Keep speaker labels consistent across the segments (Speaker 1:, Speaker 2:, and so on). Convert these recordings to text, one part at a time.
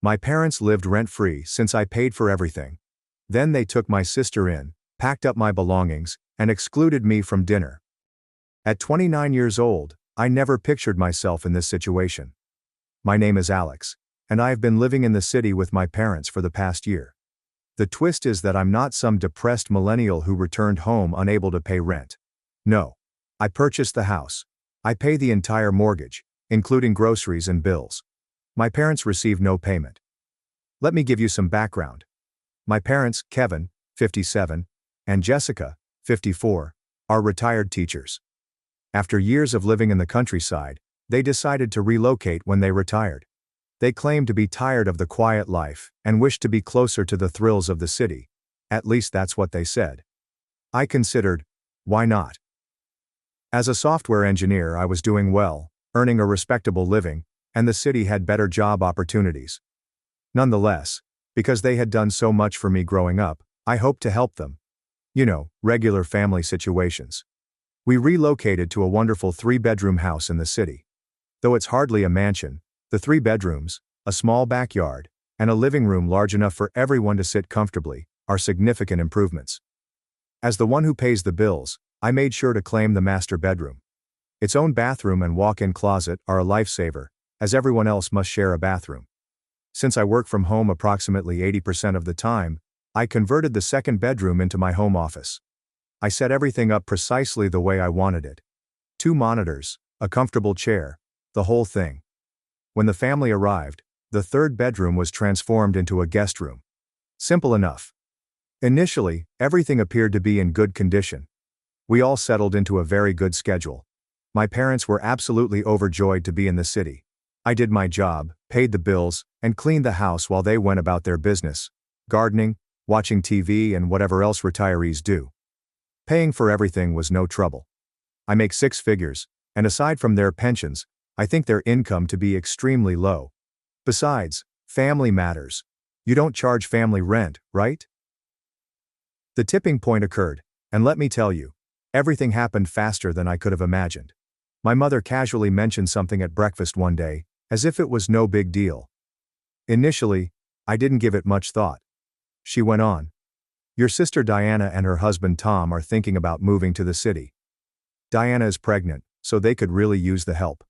Speaker 1: My parents lived rent-free since I paid for everything. Then they took my sister in, packed up my belongings, and excluded me from dinner. At 29 years old, I never pictured myself in this situation. My name is Alex, and I have been living in the city with my parents for the past year. The twist is that I'm not some depressed millennial who returned home unable to pay rent. No. I purchased the house. I pay the entire mortgage, including groceries and bills. My parents receive no payment. Let me give you some background. My parents, Kevin, 57, and Jessica, 54, are retired teachers. After years of living in the countryside, they decided to relocate when they retired. They claimed to be tired of the quiet life and wished to be closer to the thrills of the city. At least that's what they said. I considered, why not? As a software engineer, I was doing well, earning a respectable living, and the city had better job opportunities. Nonetheless, because they had done so much for me growing up, I hoped to help them. You know, regular family situations. We relocated to a wonderful 3-bedroom house in the city. Though it's hardly a mansion, the 3 bedrooms, a small backyard, and a living room large enough for everyone to sit comfortably, are significant improvements. As the one who pays the bills, I made sure to claim the master bedroom. Its own bathroom and walk-in closet are a lifesaver, as everyone else must share a bathroom. Since I work from home approximately 80% of the time, I converted the second bedroom into my home office. I set everything up precisely the way I wanted it. 2 monitors, a comfortable chair, the whole thing. When the family arrived, the third bedroom was transformed into a guest room. Simple enough. Initially, everything appeared to be in good condition. We all settled into a very good schedule. My parents were absolutely overjoyed to be in the city. I did my job, paid the bills, and cleaned the house while they went about their business, gardening, watching TV, and whatever else retirees do. Paying for everything was no trouble. I make 6 figures, and aside from their pensions, I think their income to be extremely low. Besides, family matters. You don't charge family rent, right? The tipping point occurred, and let me tell you, everything happened faster than I could have imagined. My mother casually mentioned something at breakfast one day, as if it was no big deal. Initially, I didn't give it much thought. She went on. Your sister Diana and her husband Tom are thinking about moving to the city. Diana is pregnant, so they could really use the help.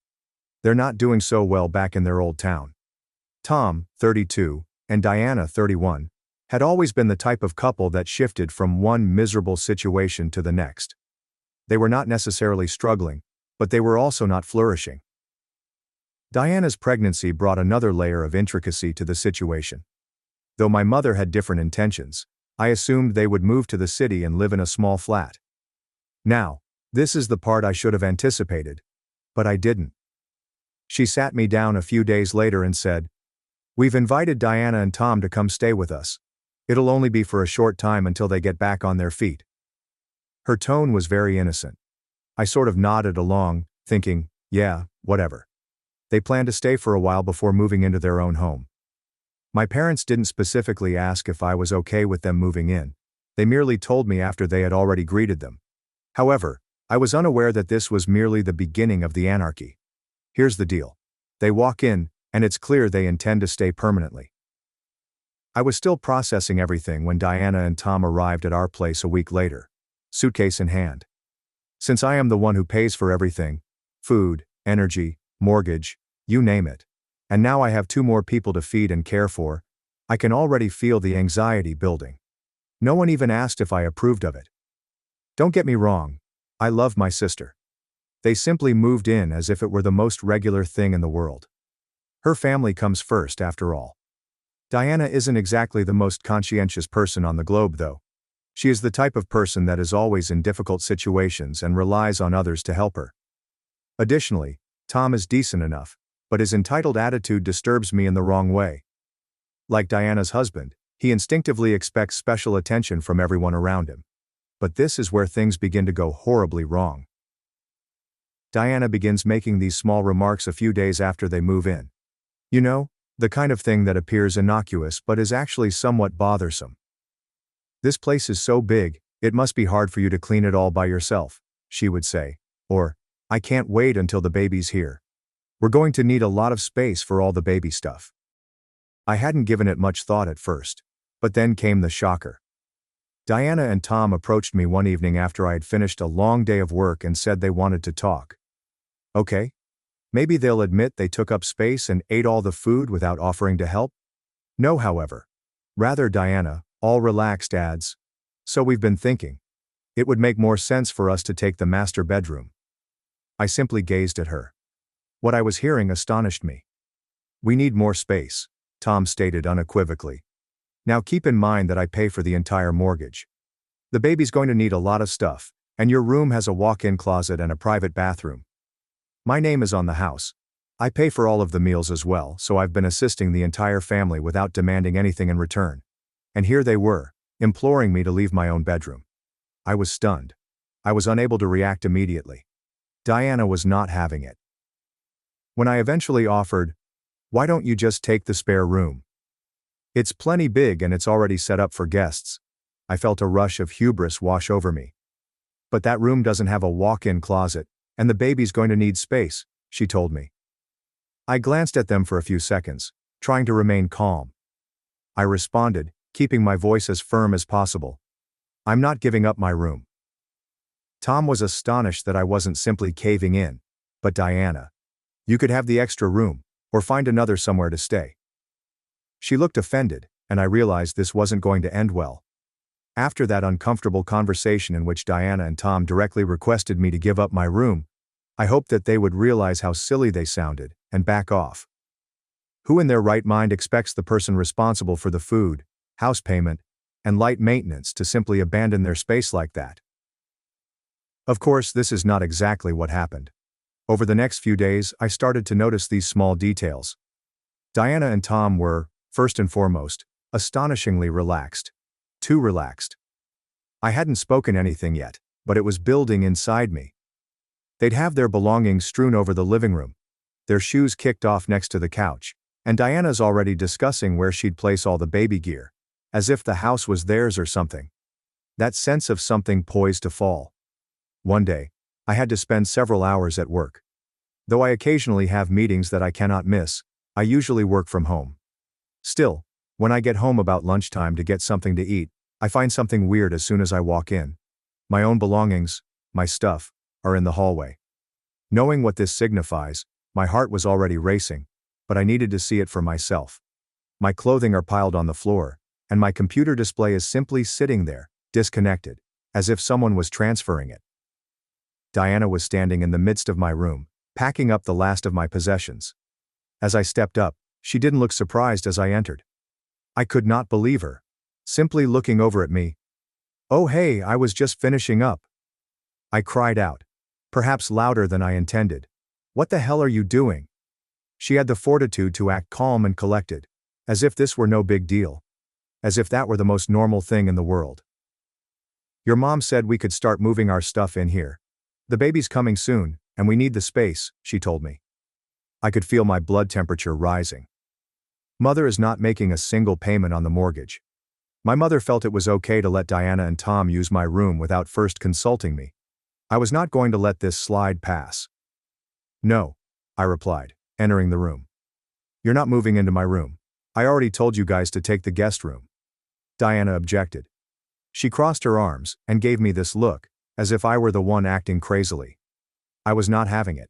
Speaker 1: They're not doing so well back in their old town. Tom, 32, and Diana, 31, had always been the type of couple that shifted from one miserable situation to the next. They were not necessarily struggling, but they were also not flourishing. Diana's pregnancy brought another layer of intricacy to the situation. Though my mother had different intentions, I assumed they would move to the city and live in a small flat. Now, this is the part I should have anticipated, but I didn't. She sat me down a few days later and said, "We've invited Diana and Tom to come stay with us. It'll only be for a short time until they get back on their feet." Her tone was very innocent. I sort of nodded along, thinking, yeah, whatever. They plan to stay for a while before moving into their own home. My parents didn't specifically ask if I was okay with them moving in. They merely told me after they had already greeted them. However, I was unaware that this was merely the beginning of the anarchy. Here's the deal. They walk in, and it's clear they intend to stay permanently. I was still processing everything when Diana and Tom arrived at our place a week later, suitcase in hand. Since I am the one who pays for everything, food, energy, mortgage, you name it, and now I have 2 more people to feed and care for, I can already feel the anxiety building. No one even asked if I approved of it. Don't get me wrong, I love my sister. They simply moved in as if it were the most regular thing in the world. Her family comes first after all. Diana isn't exactly the most conscientious person on the globe though. She is the type of person that is always in difficult situations and relies on others to help her. Additionally, Tom is decent enough, but his entitled attitude disturbs me in the wrong way. Like Diana's husband, he instinctively expects special attention from everyone around him. But this is where things begin to go horribly wrong. Diana begins making these small remarks a few days after they move in. You know, the kind of thing that appears innocuous but is actually somewhat bothersome. "This place is so big, it must be hard for you to clean it all by yourself," she would say. Or, "I can't wait until the baby's here. We're going to need a lot of space for all the baby stuff." I hadn't given it much thought at first. But then came the shocker. Diana and Tom approached me one evening after I had finished a long day of work and said they wanted to talk. Okay. Maybe they'll admit they took up space and ate all the food without offering to help? No, however. Rather, Diana, all relaxed, adds, "So we've been thinking. It would make more sense for us to take the master bedroom." I simply gazed at her. What I was hearing astonished me. "We need more space," Tom stated unequivocally. "Now keep in mind that I pay for the entire mortgage. The baby's going to need a lot of stuff, and your room has a walk-in closet and a private bathroom. My name is on the house. I pay for all of the meals as well, so I've been assisting the entire family without demanding anything in return." And here they were, imploring me to leave my own bedroom. I was stunned. I was unable to react immediately. Diana was not having it. When I eventually offered, "Why don't you just take the spare room? It's plenty big and it's already set up for guests," I felt a rush of hubris wash over me. "But that room doesn't have a walk-in closet, and the baby's going to need space," she told me. I glanced at them for a few seconds, trying to remain calm. I responded, keeping my voice as firm as possible. "I'm not giving up my room." Tom was astonished that I wasn't simply caving in. "But Diana, you could have the extra room, or find another somewhere to stay." She looked offended, and I realized this wasn't going to end well. After that uncomfortable conversation in which Diana and Tom directly requested me to give up my room, I hoped that they would realize how silly they sounded, and back off. Who in their right mind expects the person responsible for the food, house payment, and light maintenance to simply abandon their space like that? Of course, this is not exactly what happened. Over the next few days, I started to notice these small details. Diana and Tom were, first and foremost, astonishingly relaxed. Too relaxed. I hadn't spoken anything yet, but it was building inside me. They'd have their belongings strewn over the living room, their shoes kicked off next to the couch, and Diana's already discussing where she'd place all the baby gear, as if the house was theirs or something. That sense of something poised to fall. One day, I had to spend several hours at work. Though I occasionally have meetings that I cannot miss, I usually work from home. Still, when I get home about lunchtime to get something to eat, I find something weird as soon as I walk in. My own belongings, my stuff, are in the hallway. Knowing what this signifies, my heart was already racing, but I needed to see it for myself. My clothing are piled on the floor, and my computer display is simply sitting there, disconnected, as if someone was transferring it. Diana was standing in the midst of my room, packing up the last of my possessions. As I stepped up, she didn't look surprised as I entered. I could not believe her. Simply looking over at me. "Oh hey, I was just finishing up." I cried out. Perhaps louder than I intended. "What the hell are you doing?" She had the fortitude to act calm and collected, as if this were no big deal. As if that were the most normal thing in the world. "Your mom said we could start moving our stuff in here. The baby's coming soon, and we need the space," she told me. I could feel my blood temperature rising. Mother is not making a single payment on the mortgage. My mother felt it was okay to let Diana and Tom use my room without first consulting me. I was not going to let this slide pass. "No," I replied, entering the room. "You're not moving into my room. I already told you guys to take the guest room." Diana objected. She crossed her arms and gave me this look, as if I were the one acting crazily. I was not having it.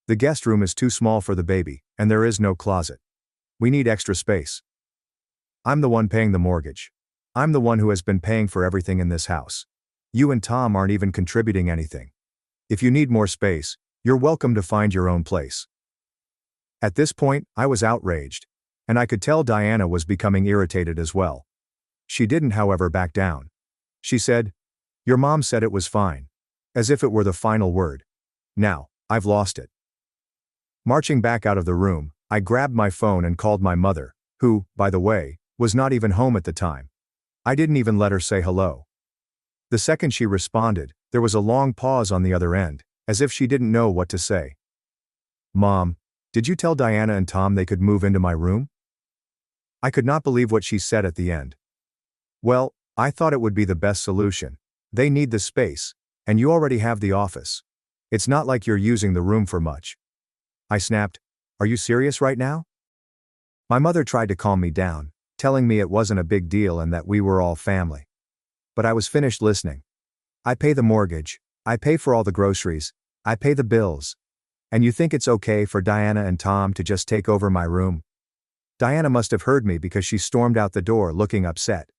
Speaker 1: "The guest room is too small for the baby, and there is no closet. We need extra space. I'm the one paying the mortgage. I'm the one who has been paying for everything in this house. You and Tom aren't even contributing anything. If you need more space, you're welcome to find your own place." At this point, I was outraged, and I could tell Diana was becoming irritated as well. She didn't, however, back down. She said, "Your mom said it was fine." As if it were the final word. Now, I've lost it. Marching back out of the room, I grabbed my phone and called my mother, who, by the way, was not even home at the time. I didn't even let her say hello. The second she responded, there was a long pause on the other end, as if she didn't know what to say. "Mom, did you tell Diana and Tom they could move into my room?" I could not believe what she said at the end. "Well, I thought it would be the best solution. They need the space, and you already have the office. It's not like you're using the room for much." I snapped, "Are you serious right now?" My mother tried to calm me down, telling me it wasn't a big deal and that we were all family. But I was finished listening. I pay the mortgage, I pay for all the groceries, I pay the bills. And you think it's okay for Diana and Tom to just take over my room? Diana must have heard me because she stormed out the door looking upset.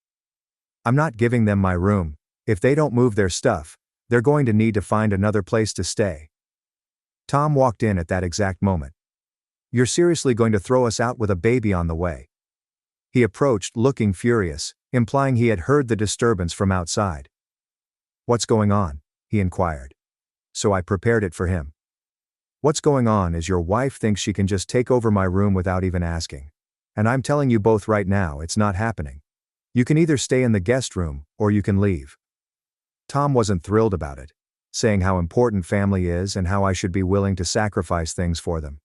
Speaker 1: I'm not giving them my room. If they don't move their stuff, they're going to need to find another place to stay. Tom walked in at that exact moment. You're seriously going to throw us out with a baby on the way? He approached looking furious, implying he had heard the disturbance from outside. What's going on? He inquired. So I prepared it for him. What's going on is your wife thinks she can just take over my room without even asking. And I'm telling you both right now it's not happening. You can either stay in the guest room, or you can leave. Tom wasn't thrilled about it, saying how important family is and how I should be willing to sacrifice things for them.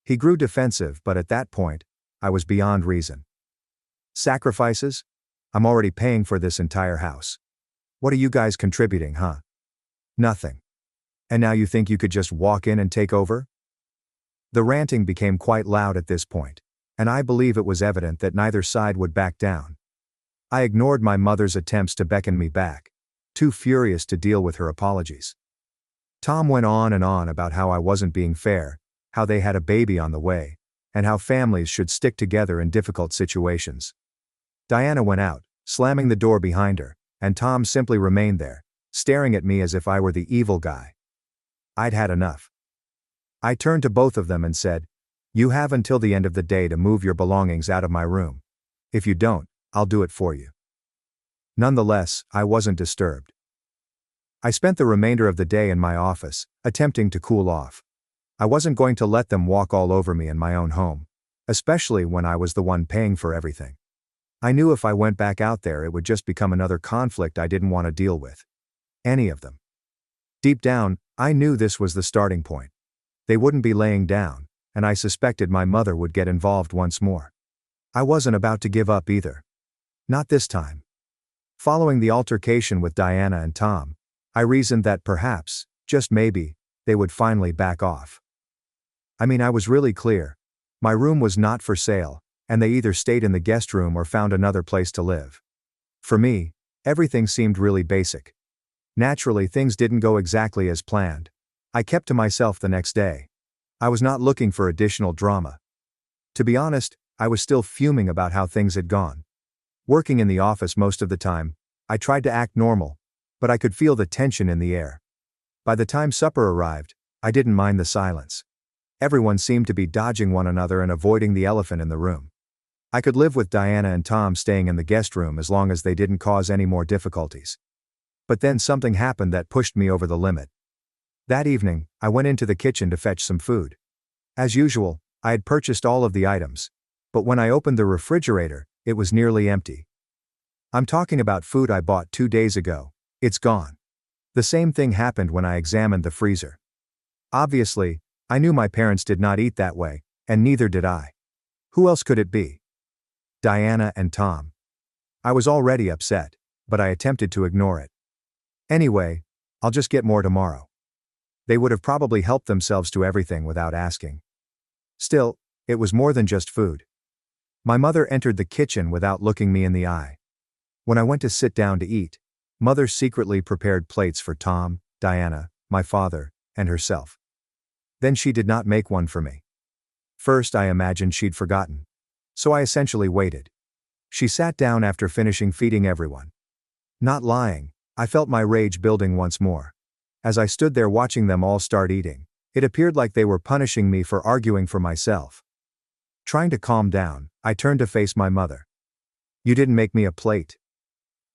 Speaker 1: He grew defensive, but at that point, I was beyond reason. Sacrifices? I'm already paying for this entire house. What are you guys contributing, huh? Nothing. And now you think you could just walk in and take over? The ranting became quite loud at this point, and I believe it was evident that neither side would back down. I ignored my mother's attempts to beckon me back, too furious to deal with her apologies. Tom went on and on about how I wasn't being fair, how they had a baby on the way, and how families should stick together in difficult situations. Diana went out, slamming the door behind her, and Tom simply remained there, staring at me as if I were the evil guy. I'd had enough. I turned to both of them and said, "You have until the end of the day to move your belongings out of my room. If you don't, I'll do it for you." Nonetheless, I wasn't disturbed. I spent the remainder of the day in my office, attempting to cool off. I wasn't going to let them walk all over me in my own home, especially when I was the one paying for everything. I knew if I went back out there it would just become another conflict I didn't want to deal with. Any of them. Deep down, I knew this was the starting point. They wouldn't be laying down, and I suspected my mother would get involved once more. I wasn't about to give up either. Not this time. Following the altercation with Diana and Tom, I reasoned that perhaps, just maybe, they would finally back off. I mean, I was really clear. My room was not for sale, and they either stayed in the guest room or found another place to live. For me, everything seemed really basic. Naturally, things didn't go exactly as planned. I kept to myself the next day. I was not looking for additional drama. To be honest, I was still fuming about how things had gone. Working in the office most of the time, I tried to act normal, but I could feel the tension in the air. By the time supper arrived, I didn't mind the silence. Everyone seemed to be dodging one another and avoiding the elephant in the room. I could live with Diana and Tom staying in the guest room as long as they didn't cause any more difficulties. But then something happened that pushed me over the limit. That evening, I went into the kitchen to fetch some food. As usual, I had purchased all of the items, but when I opened the refrigerator, it was nearly empty. I'm talking about food I bought 2 days ago. It's gone. The same thing happened when I examined the freezer. Obviously, I knew my parents did not eat that way, and neither did I. Who else could it be? Diana and Tom. I was already upset, but I attempted to ignore it. Anyway, I'll just get more tomorrow. They would have probably helped themselves to everything without asking. Still, it was more than just food. My mother entered the kitchen without looking me in the eye. When I went to sit down to eat, Mother secretly prepared plates for Tom, Diana, my father, and herself. Then she did not make one for me. First I imagined she'd forgotten. So I essentially waited. She sat down after finishing feeding everyone. Not lying, I felt my rage building once more. As I stood there watching them all start eating, it appeared like they were punishing me for arguing for myself. Trying to calm down, I turned to face my mother. "You didn't make me a plate."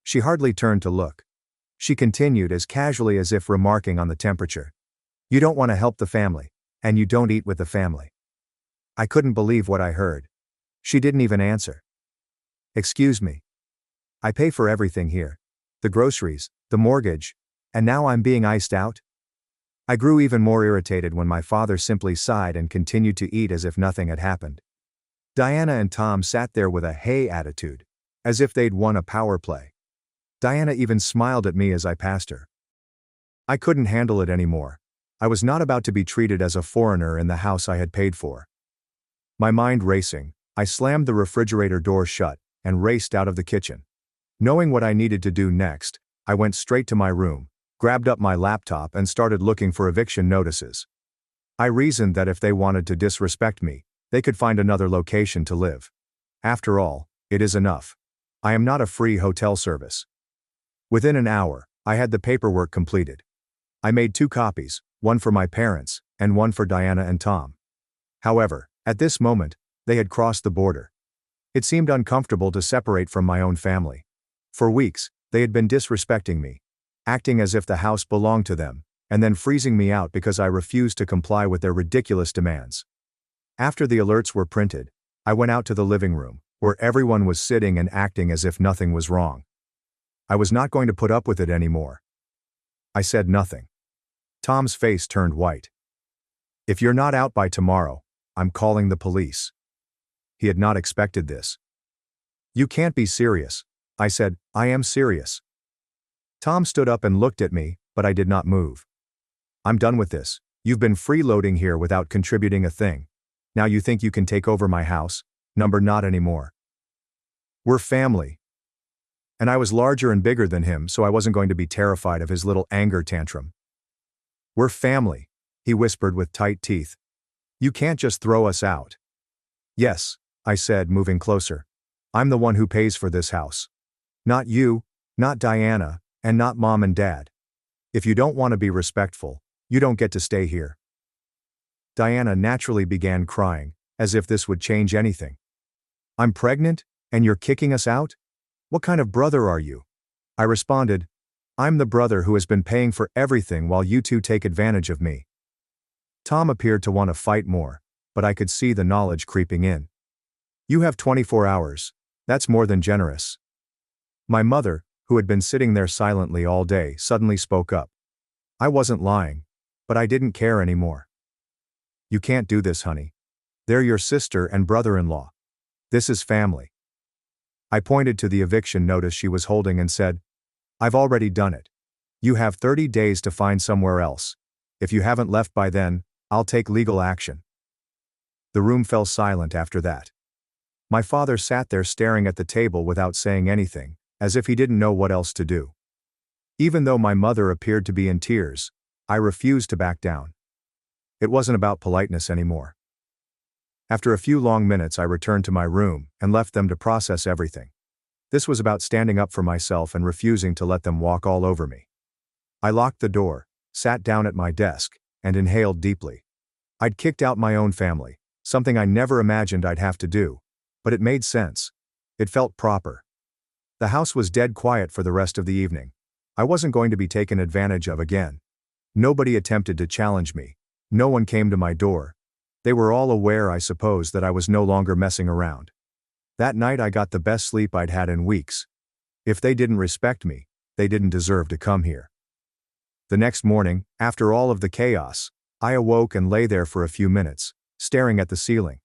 Speaker 1: She hardly turned to look. She continued as casually as if remarking on the temperature. "You don't want to help the family, and you don't eat with the family." I couldn't believe what I heard. She didn't even answer. "Excuse me. I pay for everything here. The groceries, the mortgage, and now I'm being iced out?" I grew even more irritated when my father simply sighed and continued to eat as if nothing had happened. Diana and Tom sat there with a hey attitude, as if they'd won a power play. Diana even smiled at me as I passed her. I couldn't handle it anymore. I was not about to be treated as a foreigner in the house I had paid for. My mind racing, I slammed the refrigerator door shut and raced out of the kitchen. Knowing what I needed to do next, I went straight to my room, grabbed up my laptop and started looking for eviction notices. I reasoned that if they wanted to disrespect me, they could find another location to live. After all, it is enough. I am not a free hotel service. Within an hour, I had the paperwork completed. I made 2 copies, one for my parents, and one for Diana and Tom. However, at this moment, they had crossed the border. It seemed uncomfortable to separate from my own family. For weeks, they had been disrespecting me, acting as if the house belonged to them, and then freezing me out because I refused to comply with their ridiculous demands. After the alerts were printed, I went out to the living room, where everyone was sitting and acting as if nothing was wrong. I was not going to put up with it anymore. I said nothing. Tom's face turned white. "If you're not out by tomorrow, I'm calling the police." He had not expected this. "You can't be serious." I said, "I am serious." Tom stood up and looked at me, but I did not move. "I'm done with this. You've been freeloading here without contributing a thing. Now you think you can take over my house? Not anymore. We're family." And I was larger and bigger than him, so I wasn't going to be terrified of his little anger tantrum. "We're family," he whispered with tight teeth. "You can't just throw us out." "Yes," I said, moving closer. "I'm the one who pays for this house. Not you, not Diana, and not Mom and Dad. If you don't want to be respectful, you don't get to stay here." Diana naturally began crying, as if this would change anything. "I'm pregnant, and you're kicking us out? What kind of brother are you?" I responded, "I'm the brother who has been paying for everything while you two take advantage of me." Tom appeared to want to fight more, but I could see the knowledge creeping in. "You have 24 hours. That's more than generous." My mother, who had been sitting there silently all day, suddenly spoke up. I wasn't lying, but I didn't care anymore. "You can't do this, honey. They're your sister and brother-in-law. This is family." I pointed to the eviction notice she was holding and said, "I've already done it. You have 30 days to find somewhere else. If you haven't left by then, I'll take legal action." The room fell silent after that. My father sat there staring at the table without saying anything, as if he didn't know what else to do. Even though my mother appeared to be in tears, I refused to back down. It wasn't about politeness anymore. After a few long minutes, I returned to my room and left them to process everything. This was about standing up for myself and refusing to let them walk all over me. I locked the door, sat down at my desk, and inhaled deeply. I'd kicked out my own family, something I never imagined I'd have to do, but it made sense. It felt proper. The house was dead quiet for the rest of the evening. I wasn't going to be taken advantage of again. Nobody attempted to challenge me. No one came to my door. They were all aware, I suppose, that I was no longer messing around. That night I got the best sleep I'd had in weeks. If they didn't respect me, they didn't deserve to come here. The next morning, after all of the chaos, I awoke and lay there for a few minutes, staring at the ceiling.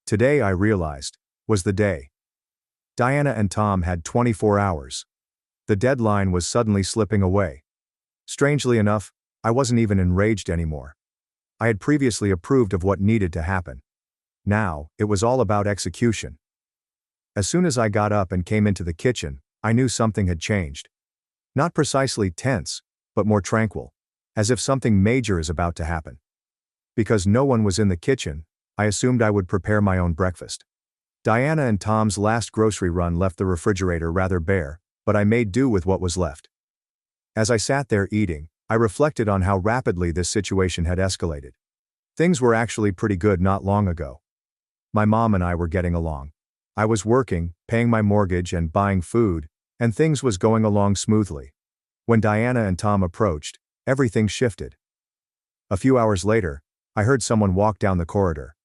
Speaker 1: Today, I realized, was the day. Diana and Tom had 24 hours. The deadline was suddenly slipping away. Strangely enough, I wasn't even enraged anymore. I had previously approved of what needed to happen. Now, it was all about execution. As soon as I got up and came into the kitchen, I knew something had changed. Not precisely tense, but more tranquil, as if something major is about to happen. Because no one was in the kitchen, I assumed I would prepare my own breakfast. Diana and Tom's last grocery run left the refrigerator rather bare, but I made do with what was left. As I sat there eating, I reflected on how rapidly this situation had escalated. Things were actually pretty good not long ago. My mom and I were getting along. I was working, paying my mortgage and buying food, and things was going along smoothly. When Diana and Tom approached, everything shifted. A few hours later, I heard someone walk down the corridor.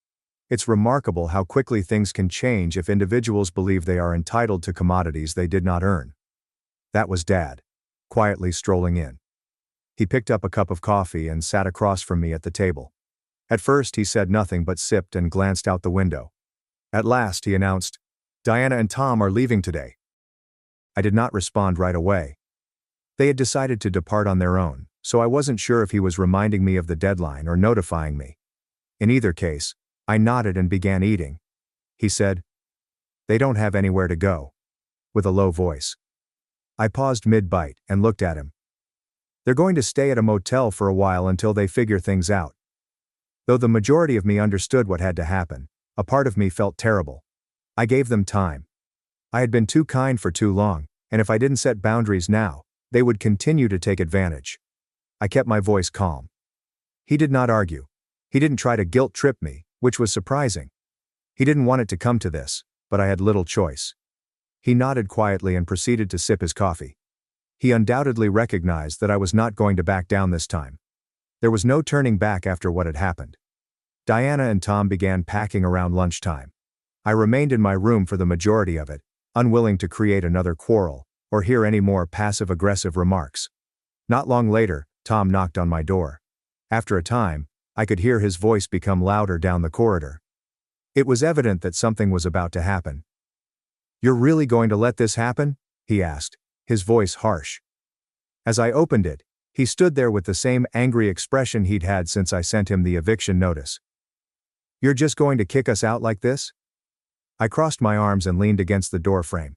Speaker 1: It's remarkable how quickly things can change if individuals believe they are entitled to commodities they did not earn. That was Dad, quietly strolling in. He picked up a cup of coffee and sat across from me at the table. At first he said nothing but sipped and glanced out the window. At last he announced, "Diana and Tom are leaving today." I did not respond right away. They had decided to depart on their own, so I wasn't sure if he was reminding me of the deadline or notifying me. In either case, I nodded and began eating. he said. They don't have anywhere to go. With a low voice. I paused mid-bite and looked at him. They're going to stay at a motel for a while until they figure things out. Though the majority of me understood what had to happen, a part of me felt terrible. I gave them time. I had been too kind for too long, and if I didn't set boundaries now, they would continue to take advantage. I kept my voice calm. He did not argue. He didn't try to guilt-trip me, which was surprising. He didn't want it to come to this, but I had little choice. He nodded quietly and proceeded to sip his coffee. He undoubtedly recognized that I was not going to back down this time. There was no turning back after what had happened. Diana and Tom began packing around lunchtime. I remained in my room for the majority of it, unwilling to create another quarrel, or hear any more passive-aggressive remarks. Not long later, Tom knocked on my door. After a time, I could hear his voice become louder down the corridor. It was evident that something was about to happen. "You're really going to let this happen?" he asked, his voice harsh. As I opened it, he stood there with the same angry expression he'd had since I sent him the eviction notice. "You're just going to kick us out like this?" I crossed my arms and leaned against the door frame.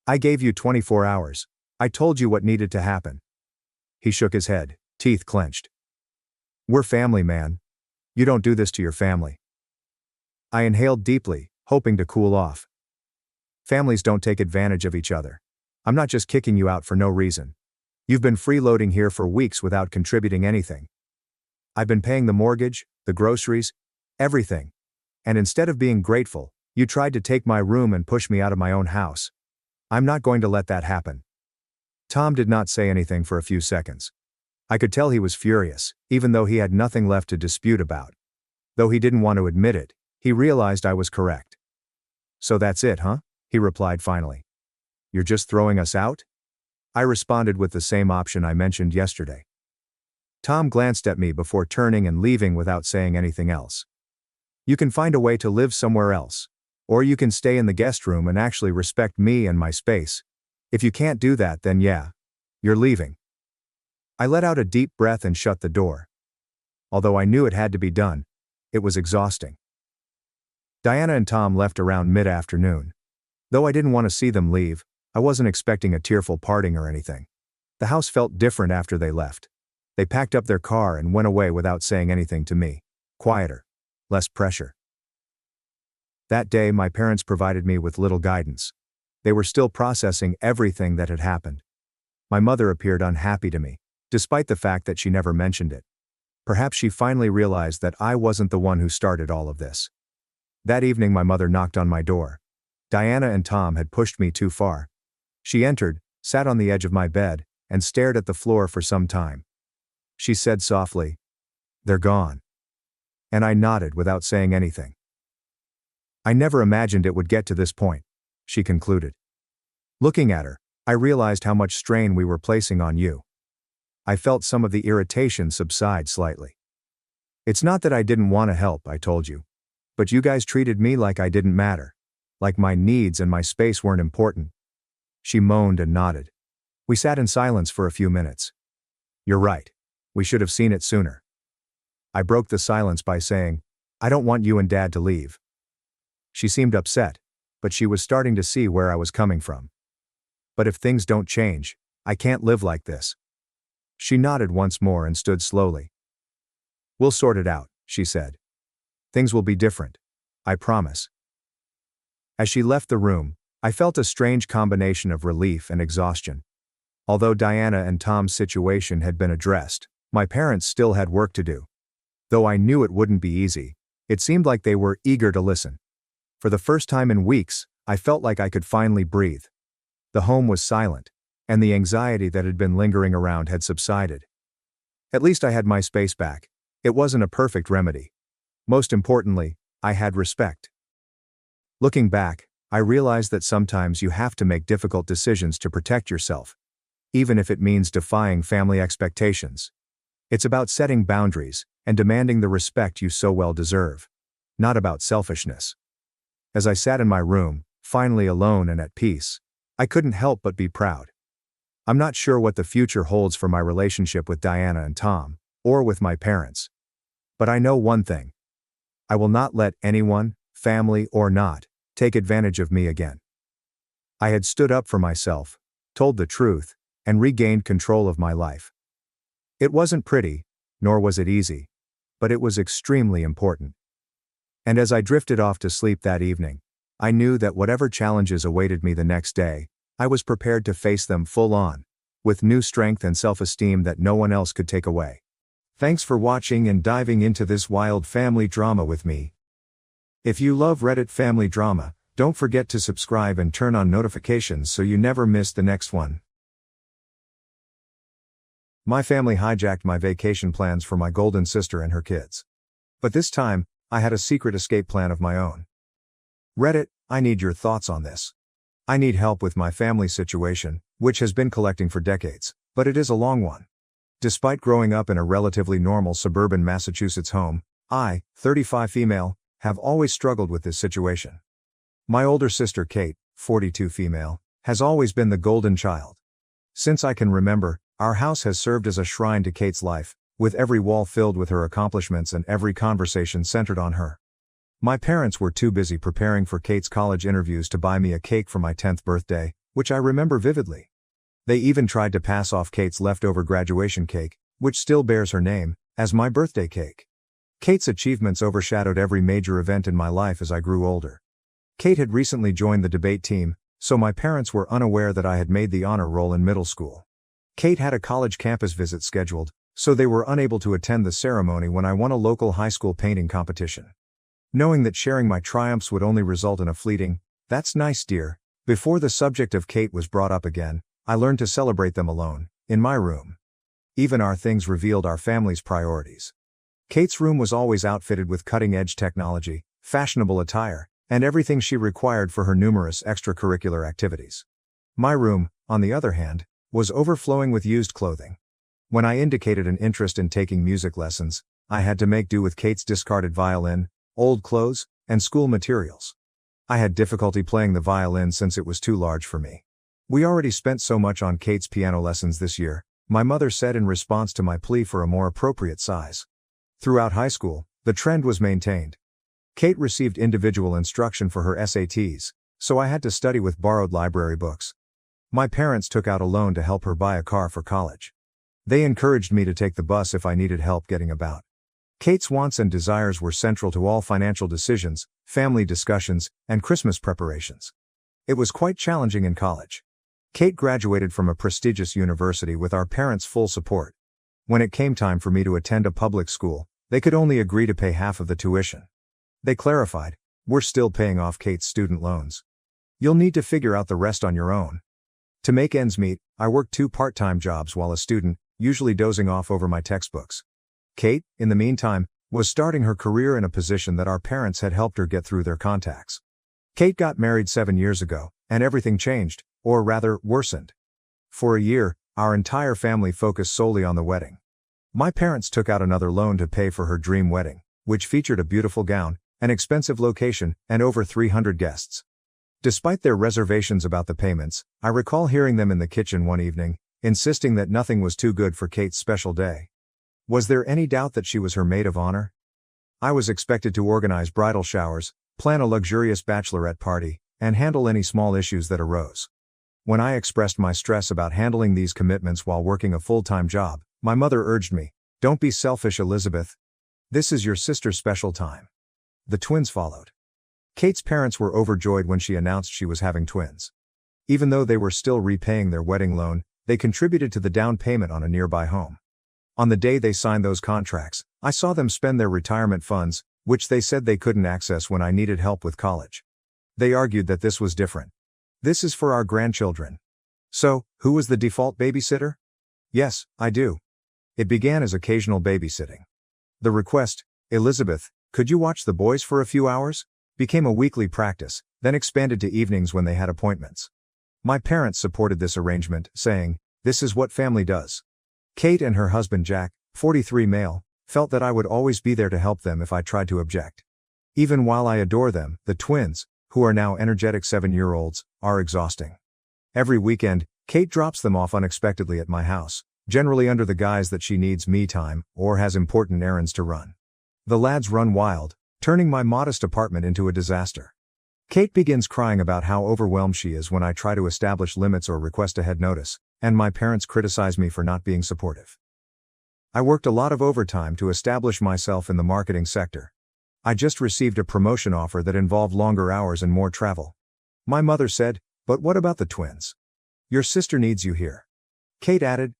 Speaker 1: "I gave you 24 hours. I told you what needed to happen." He shook his head, teeth clenched. "We're family, man. You don't do this to your family." I inhaled deeply, hoping to cool off. Families don't take advantage of each other. I'm not just kicking you out for no reason. You've been freeloading here for weeks without contributing anything. I've been paying the mortgage, the groceries, everything. And instead of being grateful, you tried to take my room and push me out of my own house. I'm not going to let that happen." Tom did not say anything for a few seconds. I could tell he was furious, even though he had nothing left to dispute about. Though he didn't want to admit it, he realized I was correct. "So that's it, huh?" he replied finally. "You're just throwing us out?" I responded with the same option I mentioned yesterday. Tom glanced at me before turning and leaving without saying anything else. "You can find a way to live somewhere else. Or you can stay in the guest room and actually respect me and my space. If you can't do that, then yeah, you're leaving." I let out a deep breath and shut the door. Although I knew it had to be done, it was exhausting. Diana and Tom left around mid-afternoon. Though I didn't want to see them leave, I wasn't expecting a tearful parting or anything. The house felt different after they left. They packed up their car and went away without saying anything to me. Quieter. Less pressure. That day, my parents provided me with little guidance. They were still processing everything that had happened. My mother appeared unhappy to me, despite the fact that she never mentioned it. Perhaps she finally realized that I wasn't the one who started all of this. That evening, my mother knocked on my door. Diana and Tom had pushed me too far. She entered, sat on the edge of my bed, and stared at the floor for some time. She said softly, "They're gone." And I nodded without saying anything. "I never imagined it would get to this point," she concluded. Looking at her, I realized how much strain we were placing on you. I felt some of the irritation subside slightly. "It's not that I didn't want to help," I told you. "But you guys treated me like I didn't matter. Like my needs and my space weren't important." She moaned and nodded. We sat in silence for a few minutes. "You're right. We should have seen it sooner." I broke the silence by saying, "I don't want you and Dad to leave." She seemed upset, but she was starting to see where I was coming from. "But if things don't change, I can't live like this." She nodded once more and stood slowly. "We'll sort it out," she said. "Things will be different. I promise." As she left the room, I felt a strange combination of relief and exhaustion. Although Diana and Tom's situation had been addressed, my parents still had work to do. Though I knew it wouldn't be easy, it seemed like they were eager to listen. For the first time in weeks, I felt like I could finally breathe. The home was silent, and the anxiety that had been lingering around had subsided. At least I had my space back. It wasn't a perfect remedy. Most importantly, I had respect. Looking back, I realized that sometimes you have to make difficult decisions to protect yourself, even if it means defying family expectations. It's about setting boundaries and demanding the respect you so well deserve, not about selfishness. As I sat in my room, finally alone and at peace, I couldn't help but be proud. I'm not sure what the future holds for my relationship with Diana and Tom, or with my parents. But I know one thing. I will not let anyone, family or not, take advantage of me again. I had stood up for myself, told the truth, and regained control of my life. It wasn't pretty, nor was it easy, but it was extremely important. And as I drifted off to sleep that evening, I knew that whatever challenges awaited me the next day, I was prepared to face them full on, with new strength and self-esteem that no one else could take away. Thanks for watching and diving into this wild family drama with me. If you love Reddit family drama, don't forget to subscribe and turn on notifications so you never miss the next one. My family hijacked my vacation plans for my golden sister and her kids. But this time, I had a secret escape plan of my own. Reddit, I need your thoughts on this. I need help with my family situation, which has been collecting for decades, but it is a long one. Despite growing up in a relatively normal suburban Massachusetts home, I, 35 female, have always struggled with this situation. My older sister Kate, 42 female, has always been the golden child. Since I can remember, our house has served as a shrine to Kate's life, with every wall filled with her accomplishments and every conversation centered on her. My parents were too busy preparing for Kate's college interviews to buy me a cake for my 10th birthday, which I remember vividly. They even tried to pass off Kate's leftover graduation cake, which still bears her name, as my birthday cake. Kate's achievements overshadowed every major event in my life as I grew older. Kate had recently joined the debate team, so my parents were unaware that I had made the honor roll in middle school. Kate had a college campus visit scheduled, so they were unable to attend the ceremony when I won a local high school painting competition. Knowing that sharing my triumphs would only result in a fleeting, "That's nice, dear," before the subject of Kate was brought up again, I learned to celebrate them alone, in my room. Even our things revealed our family's priorities. Kate's room was always outfitted with cutting-edge technology, fashionable attire, and everything she required for her numerous extracurricular activities. My room, on the other hand, was overflowing with used clothing. When I indicated an interest in taking music lessons, I had to make do with Kate's discarded violin, old clothes, and school materials. I had difficulty playing the violin since it was too large for me. "We already spent so much on Kate's piano lessons this year," my mother said in response to my plea for a more appropriate size. Throughout high school, the trend was maintained. Kate received individual instruction for her SATs, so I had to study with borrowed library books. My parents took out a loan to help her buy a car for college. They encouraged me to take the bus if I needed help getting about. Kate's wants and desires were central to all financial decisions, family discussions, and Christmas preparations. It was quite challenging in college. Kate graduated from a prestigious university with our parents' full support. When it came time for me to attend a public school, they could only agree to pay half of the tuition. They clarified, "We're still paying off Kate's student loans. You'll need to figure out the rest on your own." To make ends meet, I worked 2 part-time jobs while a student, usually dozing off over my textbooks. Kate, in the meantime, was starting her career in a position that our parents had helped her get through their contacts. Kate got married 7 years ago, and everything changed, or rather, worsened. For a year, our entire family focused solely on the wedding. My parents took out another loan to pay for her dream wedding, which featured a beautiful gown, an expensive location, and over 300 guests. Despite their reservations about the payments, I recall hearing them in the kitchen one evening, insisting that nothing was too good for Kate's special day. Was there any doubt that she was her maid of honor? I was expected to organize bridal showers, plan a luxurious bachelorette party, and handle any small issues that arose. When I expressed my stress about handling these commitments while working a full-time job, my mother urged me, "Don't be selfish, Elizabeth. This is your sister's special time." The twins followed. Kate's parents were overjoyed when she announced she was having twins. Even though they were still repaying their wedding loan, they contributed to the down payment on a nearby home. On the day they signed those contracts, I saw them spend their retirement funds, which they said they couldn't access when I needed help with college. They argued that this was different. "This is for our grandchildren." So, who was the default babysitter? Yes, I do. It began as occasional babysitting. The request, "Elizabeth, could you watch the boys for a few hours?" became a weekly practice, then expanded to evenings when they had appointments. My parents supported this arrangement, saying, "This is what family does." Kate and her husband Jack, 43 male, felt that I would always be there to help them if I tried to object. Even while I adore them, the twins, who are now energetic 7-year-olds, are exhausting. Every weekend, Kate drops them off unexpectedly at my house, generally under the guise that she needs me time or has important errands to run. The lads run wild, turning my modest apartment into a disaster. Kate begins crying about how overwhelmed she is when I try to establish limits or request a head notice, and my parents criticize me for not being supportive. I worked a lot of overtime to establish myself in the marketing sector. I just received a promotion offer that involved longer hours and more travel. My mother said, "But what about the twins? Your sister needs you here." Kate added,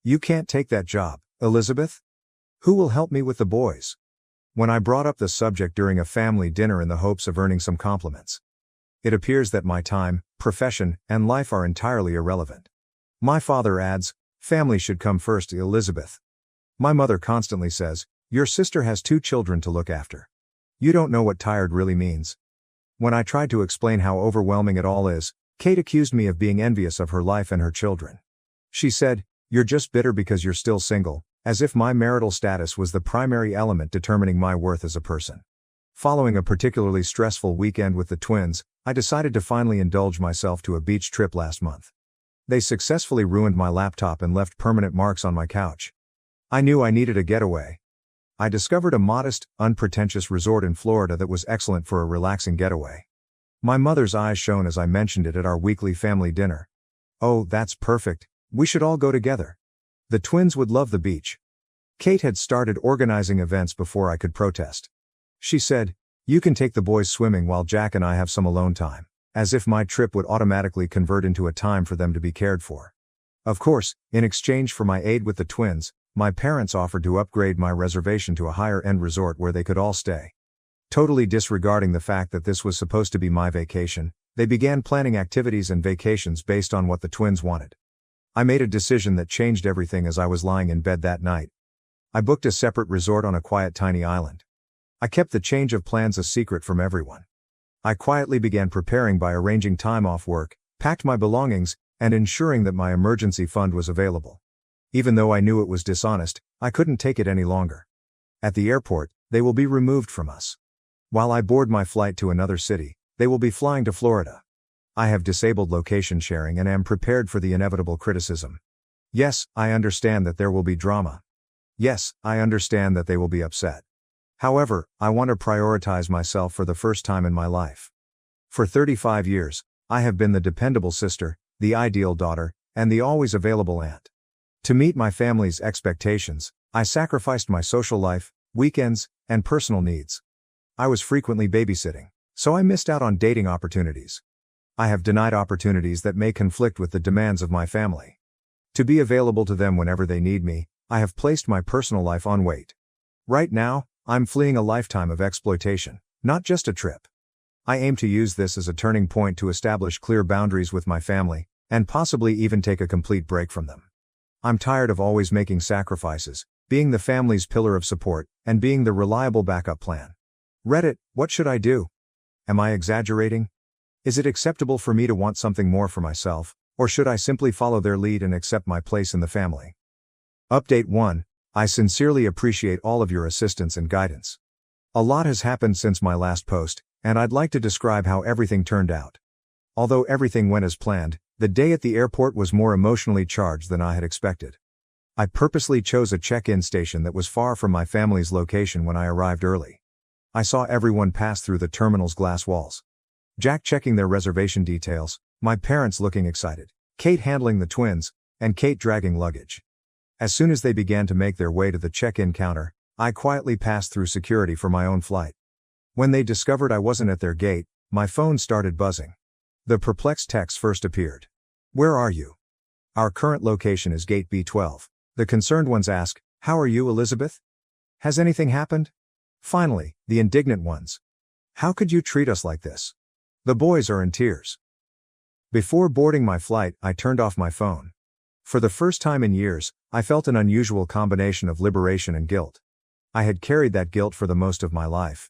Speaker 1: "You can't take that job, Elizabeth. Who will help me with the boys?" When I brought up the subject during a family dinner in the hopes of earning some compliments, it appears that my time, profession, and life are entirely irrelevant. My father adds, "Family should come first, Elizabeth." My mother constantly says, "Your sister has 2 children to look after. You don't know what tired really means." When I tried to explain how overwhelming it all is, Kate accused me of being envious of her life and her children. She said, "You're just bitter because you're still single," as if my marital status was the primary element determining my worth as a person. Following a particularly stressful weekend with the twins, I decided to finally indulge myself to a beach trip last month. They successfully ruined my laptop and left permanent marks on my couch. I knew I needed a getaway. I discovered a modest, unpretentious resort in Florida that was excellent for a relaxing getaway. My mother's eyes shone as I mentioned it at our weekly family dinner. "Oh, that's perfect. We should all go together. The twins would love the beach." Kate had started organizing events before I could protest. She said, "You can take the boys swimming while Jack and I have some alone time," as if my trip would automatically convert into a time for them to be cared for. Of course, in exchange for my aid with the twins, my parents offered to upgrade my reservation to a higher-end resort where they could all stay. Totally disregarding the fact that this was supposed to be my vacation, they began planning activities and vacations based on what the twins wanted. I made a decision that changed everything as I was lying in bed that night. I booked a separate resort on a quiet tiny island. I kept the change of plans a secret from everyone. I quietly began preparing by arranging time off work, packed my belongings, and ensuring that my emergency fund was available. Even though I knew it was dishonest, I couldn't take it any longer. At the airport, they will be removed from us. While I board my flight to another city, they will be flying to Florida. I have disabled location sharing and am prepared for the inevitable criticism. Yes, I understand that there will be drama. Yes, I understand that they will be upset. However, I want to prioritize myself for the first time in my life. For 35 years, I have been the dependable sister, the ideal daughter, and the always available aunt. To meet my family's expectations, I sacrificed my social life, weekends, and personal needs. I was frequently babysitting, so I missed out on dating opportunities. I have denied opportunities that may conflict with the demands of my family. To be available to them whenever they need me, I have placed my personal life on wait. Right now, I'm fleeing a lifetime of exploitation, not just a trip. I aim to use this as a turning point to establish clear boundaries with my family, and possibly even take a complete break from them. I'm tired of always making sacrifices, being the family's pillar of support, and being the reliable backup plan. Reddit, what should I do? Am I exaggerating? Is it acceptable for me to want something more for myself, or should I simply follow their lead and accept my place in the family? Update 1. I sincerely appreciate all of your assistance and guidance. A lot has happened since my last post, and I'd like to describe how everything turned out. Although everything went as planned, the day at the airport was more emotionally charged than I had expected. I purposely chose a check-in station that was far from my family's location when I arrived early. I saw everyone pass through the terminal's glass walls. Jack checking their reservation details, my parents looking excited, Kate handling the twins, and Kate dragging luggage. As soon as they began to make their way to the check-in counter, I quietly passed through security for my own flight. When they discovered I wasn't at their gate, my phone started buzzing. The perplexed text first appeared. "Where are you?" "Our current location is gate B12. The concerned ones ask, "How are you, Elizabeth? Has anything happened?" Finally, the indignant ones. "How could you treat us like this?" The boys are in tears. Before boarding my flight, I turned off my phone. For the first time in years, I felt an unusual combination of liberation and guilt. I had carried that guilt for the most of my life.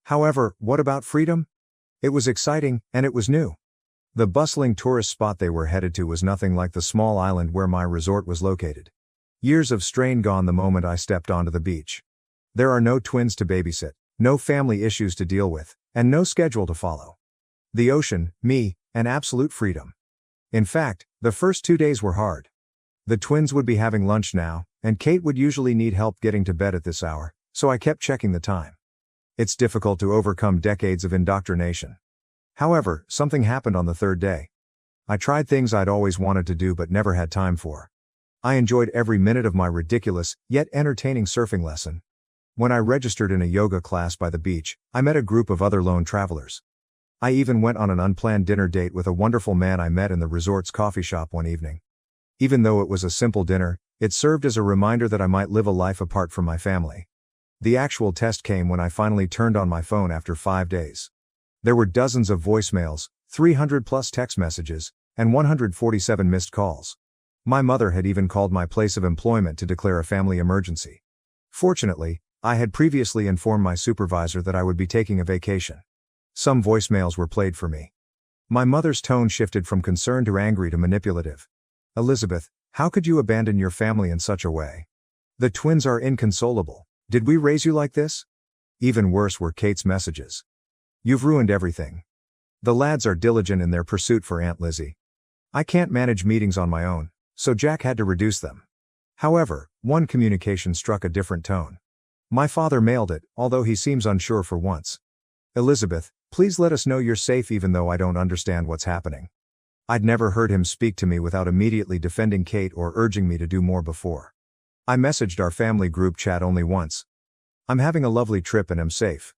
Speaker 1: However, what about freedom? It was exciting, and it was new. The bustling tourist spot they were headed to was nothing like the small island where my resort was located. Years of strain gone the moment I stepped onto the beach. There are no twins to babysit, no family issues to deal with, and no schedule to follow. The ocean, me, and absolute freedom. In fact, the first 2 days were hard. The twins would be having lunch now, and Kate would usually need help getting to bed at this hour, so I kept checking the time. It's difficult to overcome decades of indoctrination. However, something happened on the third day. I tried things I'd always wanted to do but never had time for. I enjoyed every minute of my ridiculous, yet entertaining surfing lesson. When I registered in a yoga class by the beach, I met a group of other lone travelers. I even went on an unplanned dinner date with a wonderful man I met in the resort's coffee shop one evening. Even though it was a simple dinner, it served as a reminder that I might live a life apart from my family. The actual test came when I finally turned on my phone after 5 days. There were dozens of voicemails, 300 plus text messages, and 147 missed calls. My mother had even called my place of employment to declare a family emergency. Fortunately, I had previously informed my supervisor that I would be taking a vacation. Some voicemails were played for me. My mother's tone shifted from concern to angry to manipulative. "Elizabeth, how could you abandon your family in such a way? The twins are inconsolable. Did we raise you like this?" Even worse were Kate's messages. "You've ruined everything. The lads are diligent in their pursuit for Aunt Lizzie. I can't manage meetings on my own, so Jack had to reduce them." However, one communication struck a different tone. My father mailed it, although he seems unsure for once. "Elizabeth, please let us know you're safe even though I don't understand what's happening." I'd never heard him speak to me without immediately defending Kate or urging me to do more before. I messaged our family group chat only once. "I'm having a lovely trip and am safe.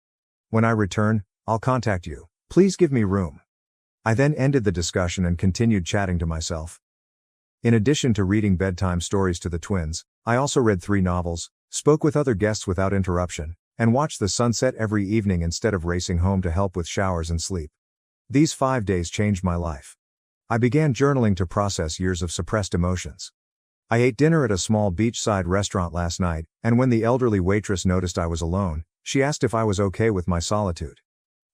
Speaker 1: When I return, I'll contact you. Please give me room." I then ended the discussion and continued chatting to myself. In addition to reading bedtime stories to the twins, I also read 3 novels, spoke with other guests without interruption, and watched the sunset every evening instead of racing home to help with showers and sleep. These 5 days changed my life. I began journaling to process years of suppressed emotions. I ate dinner at a small beachside restaurant last night, and when the elderly waitress noticed I was alone, she asked if I was okay with my solitude.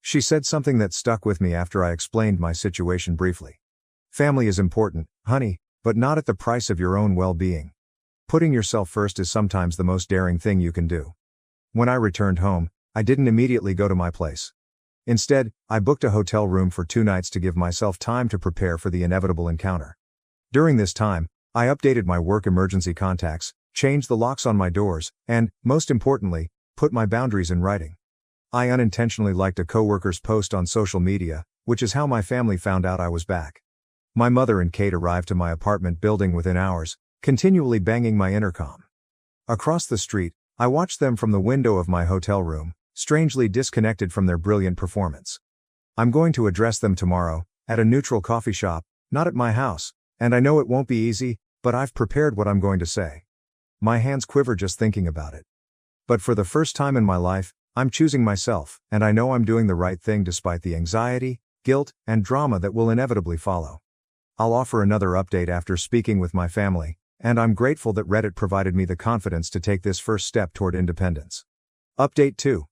Speaker 1: She said something that stuck with me after I explained my situation briefly. "Family is important, honey, but not at the price of your own well-being. Putting yourself first is sometimes the most daring thing you can do." When I returned home, I didn't immediately go to my place. Instead, I booked a hotel room for 2 nights to give myself time to prepare for the inevitable encounter. During this time, I updated my work emergency contacts, changed the locks on my doors, and, most importantly, put my boundaries in writing. I unintentionally liked a coworker's post on social media, which is how my family found out I was back. My mother and Kate arrived to my apartment building within hours, continually banging my intercom. Across the street, I watched them from the window of my hotel room, strangely disconnected from their brilliant performance. "I'm going to address them tomorrow, at a neutral coffee shop, not at my house, and I know it won't be easy, but I've prepared what I'm going to say." My hands quiver just thinking about it. But for the first time in my life, I'm choosing myself, and I know I'm doing the right thing despite the anxiety, guilt, and drama that will inevitably follow. I'll offer another update after speaking with my family, and I'm grateful that Reddit provided me the confidence to take this first step toward independence. Update 2.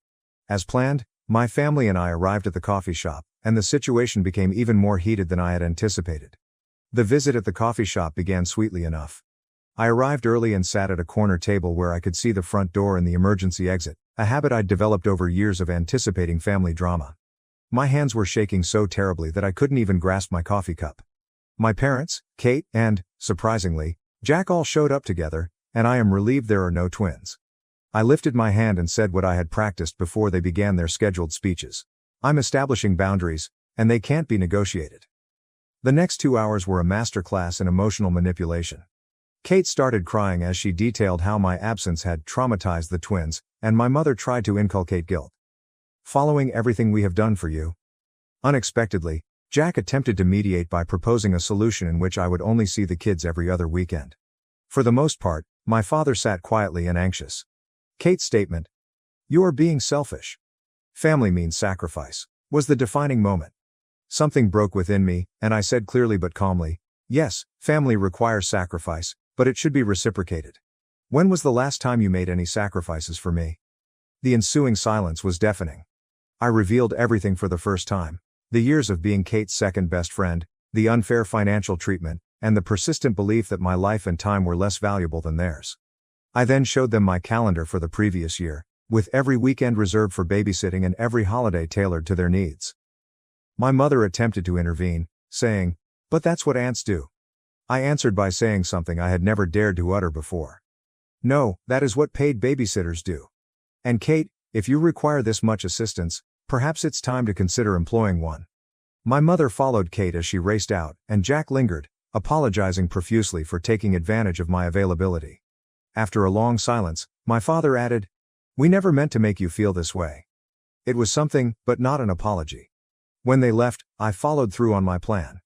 Speaker 1: As planned, my family and I arrived at the coffee shop, and the situation became even more heated than I had anticipated. The visit at the coffee shop began sweetly enough. I arrived early and sat at a corner table where I could see the front door and the emergency exit, a habit I'd developed over years of anticipating family drama. My hands were shaking so terribly that I couldn't even grasp my coffee cup. My parents, Kate, and, surprisingly, Jack all showed up together, and I am relieved there are no twins. I lifted my hand and said what I had practiced before they began their scheduled speeches. "I'm establishing boundaries, and they can't be negotiated." The next 2 hours were a masterclass in emotional manipulation. Kate started crying as she detailed how my absence had traumatized the twins, and my mother tried to inculcate guilt. "Following everything we have done for you." Unexpectedly, Jack attempted to mediate by proposing a solution in which I would only see the kids every other weekend. For the most part, my father sat quietly and anxious. Kate's statement, "You are being selfish. Family means sacrifice," was the defining moment. Something broke within me, and I said clearly but calmly, "Yes, family requires sacrifice, but it should be reciprocated. When was the last time you made any sacrifices for me?" The ensuing silence was deafening. I revealed everything for the first time. The years of being Kate's second best friend, the unfair financial treatment, and the persistent belief that my life and time were less valuable than theirs. I then showed them my calendar for the previous year, with every weekend reserved for babysitting and every holiday tailored to their needs. My mother attempted to intervene, saying, "But that's what aunts do." I answered by saying something I had never dared to utter before. "No, that is what paid babysitters do. And Kate, if you require this much assistance, perhaps it's time to consider employing one." My mother followed Kate as she raced out, and Jack lingered, apologizing profusely for taking advantage of my availability. After a long silence, my father added, "We never meant to make you feel this way." It was something, but not an apology. When they left, I followed through on my plan.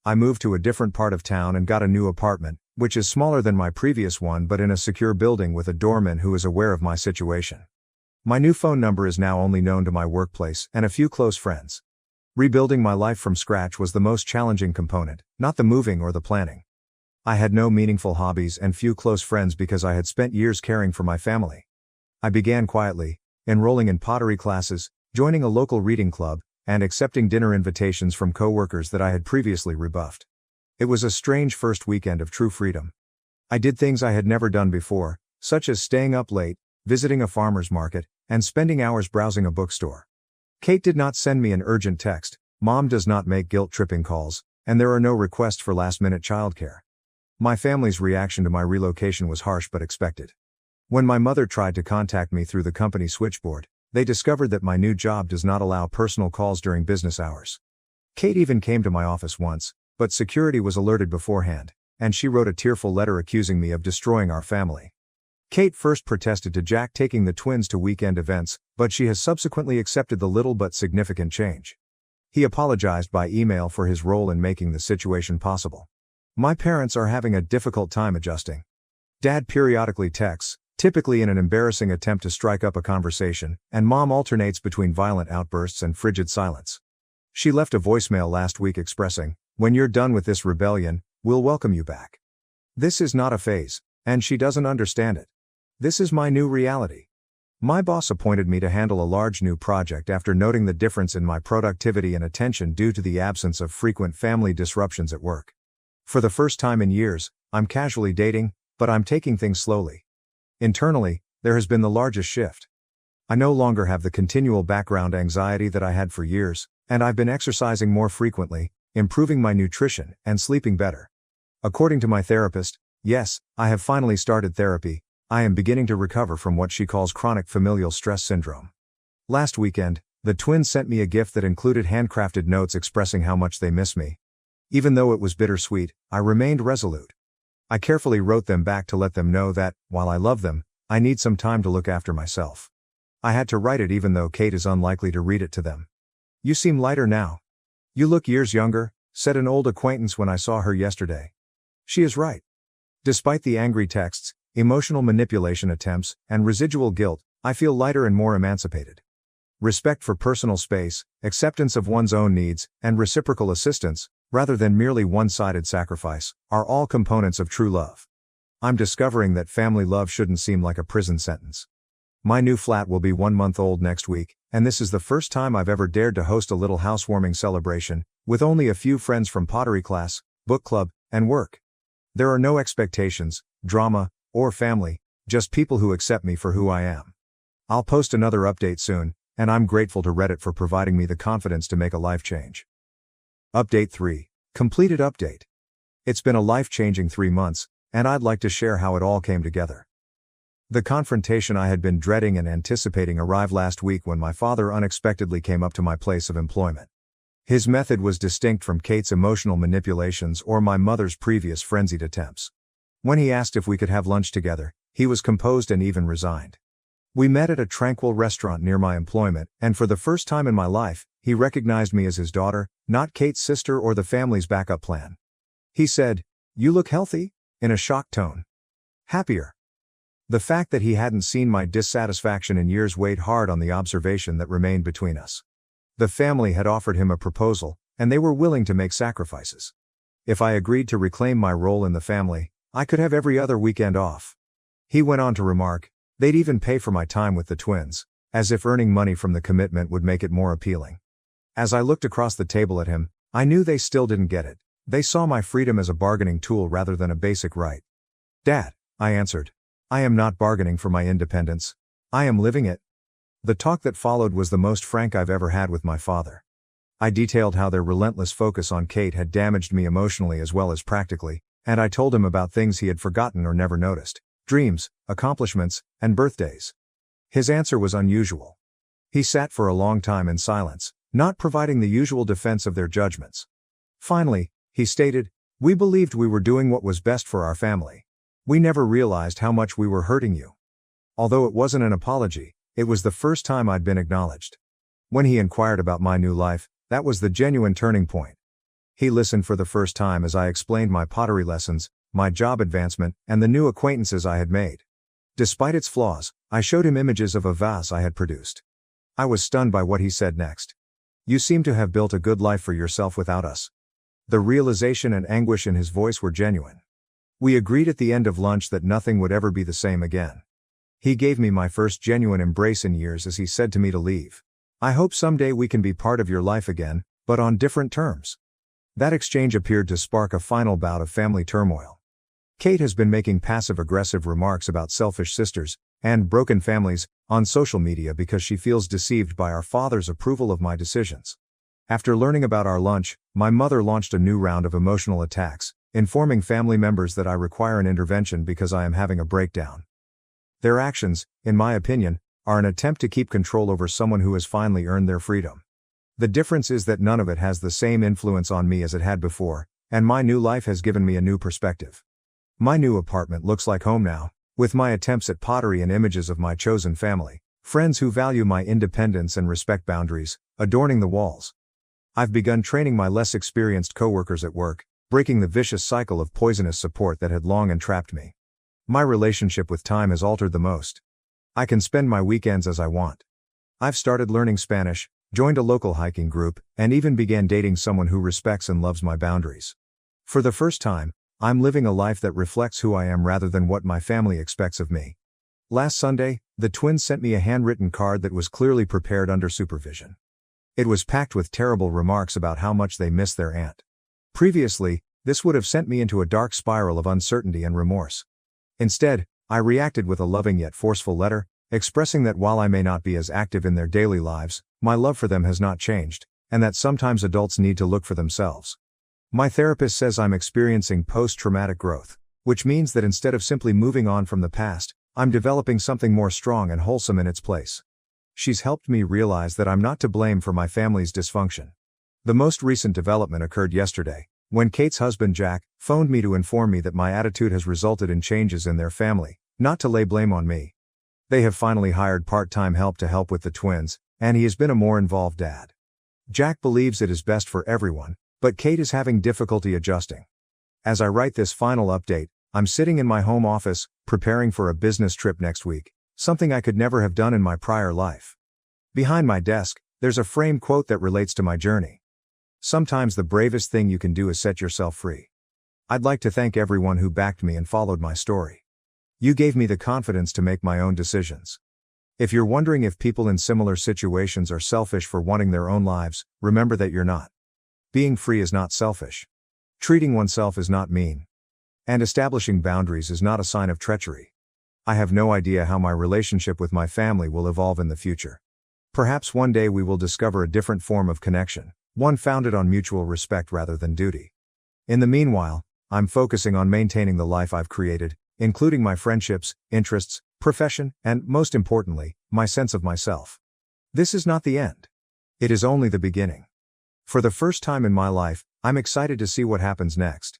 Speaker 1: I moved to a different part of town and got a new apartment, which is smaller than my previous one but in a secure building with a doorman who is aware of my situation. My new phone number is now only known to my workplace and a few close friends. Rebuilding my life from scratch was the most challenging component, not the moving or the planning. I had no meaningful hobbies and few close friends because I had spent years caring for my family. I began quietly, enrolling in pottery classes, joining a local reading club, and accepting dinner invitations from coworkers that I had previously rebuffed. It was a strange first weekend of true freedom. I did things I had never done before, such as staying up late, visiting a farmer's market, and spending hours browsing a bookstore. Kate did not send me an urgent text, Mom does not make guilt-tripping calls, and there are no requests for last-minute childcare. My family's reaction to my relocation was harsh but expected. When my mother tried to contact me through the company switchboard, they discovered that my new job does not allow personal calls during business hours. Kate even came to my office once, but security was alerted beforehand, and she wrote a tearful letter accusing me of destroying our family. Kate first protested to Jack taking the twins to weekend events, but she has subsequently accepted the little but significant change. He apologized by email for his role in making the situation possible. My parents are having a difficult time adjusting. Dad periodically texts, typically in an embarrassing attempt to strike up a conversation, and Mom alternates between violent outbursts and frigid silence. She left a voicemail last week expressing, "When you're done with this rebellion, we'll welcome you back." This is not a phase, and she doesn't understand it. This is my new reality. My boss appointed me to handle a large new project after noting the difference in my productivity and attention due to the absence of frequent family disruptions at work. For the first time in years, I'm casually dating, but I'm taking things slowly. Internally, there has been the largest shift. I no longer have the continual background anxiety that I had for years, and I've been exercising more frequently, improving my nutrition, and sleeping better. According to my therapist, yes, I have finally started therapy. I am beginning to recover from what she calls chronic familial stress syndrome. Last weekend, the twins sent me a gift that included handcrafted notes expressing how much they miss me. Even though it was bittersweet, I remained resolute. I carefully wrote them back to let them know that, while I love them, I need some time to look after myself. I had to write it even though Kate is unlikely to read it to them. "You seem lighter now. You look years younger," said an old acquaintance when I saw her yesterday. She is right. Despite the angry texts, emotional manipulation attempts, and residual guilt, I feel lighter and more emancipated. Respect for personal space, acceptance of one's own needs, and reciprocal assistance, rather than merely one-sided sacrifice, are all components of true love. I'm discovering that family love shouldn't seem like a prison sentence. My new flat will be 1 month old next week, and this is the first time I've ever dared to host a little housewarming celebration, with only a few friends from pottery class, book club, and work. There are no expectations, drama, or family, just people who accept me for who I am. I'll post another update soon, and I'm grateful to Reddit for providing me the confidence to make a life change. Update 3. Completed update. It's been a life-changing 3 months, and I'd like to share how it all came together. The confrontation I had been dreading and anticipating arrived last week when my father unexpectedly came up to my place of employment. His method was distinct from Kate's emotional manipulations or my mother's previous frenzied attempts. When he asked if we could have lunch together, he was composed and even resigned. We met at a tranquil restaurant near my employment, and for the first time in my life, he recognized me as his daughter, not Kate's sister or the family's backup plan. He said, "You look healthy," in a shocked tone. Happier. The fact that he hadn't seen my dissatisfaction in years weighed hard on the observation that remained between us. The family had offered him a proposal, and they were willing to make sacrifices. If I agreed to reclaim my role in the family, I could have every other weekend off. He went on to remark, they'd even pay for my time with the twins, as if earning money from the commitment would make it more appealing. As I looked across the table at him, I knew they still didn't get it. They saw my freedom as a bargaining tool rather than a basic right. "Dad," I answered, "I am not bargaining for my independence. I am living it." The talk that followed was the most frank I've ever had with my father. I detailed how their relentless focus on Kate had damaged me emotionally as well as practically, and I told him about things he had forgotten or never noticed. Dreams, accomplishments, and birthdays. His answer was unusual. He sat for a long time in silence, not providing the usual defense of their judgments. Finally, he stated, "We believed we were doing what was best for our family. We never realized how much we were hurting you." Although it wasn't an apology, it was the first time I'd been acknowledged. When he inquired about my new life, that was the genuine turning point. He listened for the first time as I explained my pottery lessons, my job advancement, and the new acquaintances I had made. Despite its flaws, I showed him images of a vase I had produced. I was stunned by what he said next. "You seem to have built a good life for yourself without us." The realization and anguish in his voice were genuine. We agreed at the end of lunch that nothing would ever be the same again. He gave me my first genuine embrace in years as he said to me to leave. "I hope someday we can be part of your life again, but on different terms." That exchange appeared to spark a final bout of family turmoil. Kate has been making passive-aggressive remarks about selfish sisters and broken families on social media because she feels deceived by our father's approval of my decisions. After learning about our lunch, my mother launched a new round of emotional attacks, informing family members that I require an intervention because I am having a breakdown. Their actions, in my opinion, are an attempt to keep control over someone who has finally earned their freedom. The difference is that none of it has the same influence on me as it had before, and my new life has given me a new perspective. My new apartment looks like home now, with my attempts at pottery and images of my chosen family, friends who value my independence and respect boundaries, adorning the walls. I've begun training my less experienced coworkers at work, breaking the vicious cycle of poisonous support that had long entrapped me. My relationship with time has altered the most. I can spend my weekends as I want. I've started learning Spanish, joined a local hiking group, and even began dating someone who respects and loves my boundaries. For the first time, I'm living a life that reflects who I am rather than what my family expects of me. Last Sunday, the twins sent me a handwritten card that was clearly prepared under supervision. It was packed with terrible remarks about how much they miss their aunt. Previously, this would have sent me into a dark spiral of uncertainty and remorse. Instead, I reacted with a loving yet forceful letter, expressing that while I may not be as active in their daily lives, my love for them has not changed, and that sometimes adults need to look for themselves. My therapist says I'm experiencing post-traumatic growth, which means that instead of simply moving on from the past, I'm developing something more strong and wholesome in its place. She's helped me realize that I'm not to blame for my family's dysfunction. The most recent development occurred yesterday, when Kate's husband Jack phoned me to inform me that my attitude has resulted in changes in their family, not to lay blame on me. They have finally hired part-time help to help with the twins, and he has been a more involved dad. Jack believes it is best for everyone, but Kate is having difficulty adjusting. As I write this final update, I'm sitting in my home office, preparing for a business trip next week, something I could never have done in my prior life. Behind my desk, there's a framed quote that relates to my journey. "Sometimes the bravest thing you can do is set yourself free." I'd like to thank everyone who backed me and followed my story. You gave me the confidence to make my own decisions. If you're wondering if people in similar situations are selfish for wanting their own lives, remember that you're not. Being free is not selfish. Treating oneself is not mean. And establishing boundaries is not a sign of treachery. I have no idea how my relationship with my family will evolve in the future. Perhaps one day we will discover a different form of connection, one founded on mutual respect rather than duty. In the meanwhile, I'm focusing on maintaining the life I've created, including my friendships, interests, profession, and, most importantly, my sense of myself. This is not the end. It is only the beginning. For the first time in my life, I'm excited to see what happens next.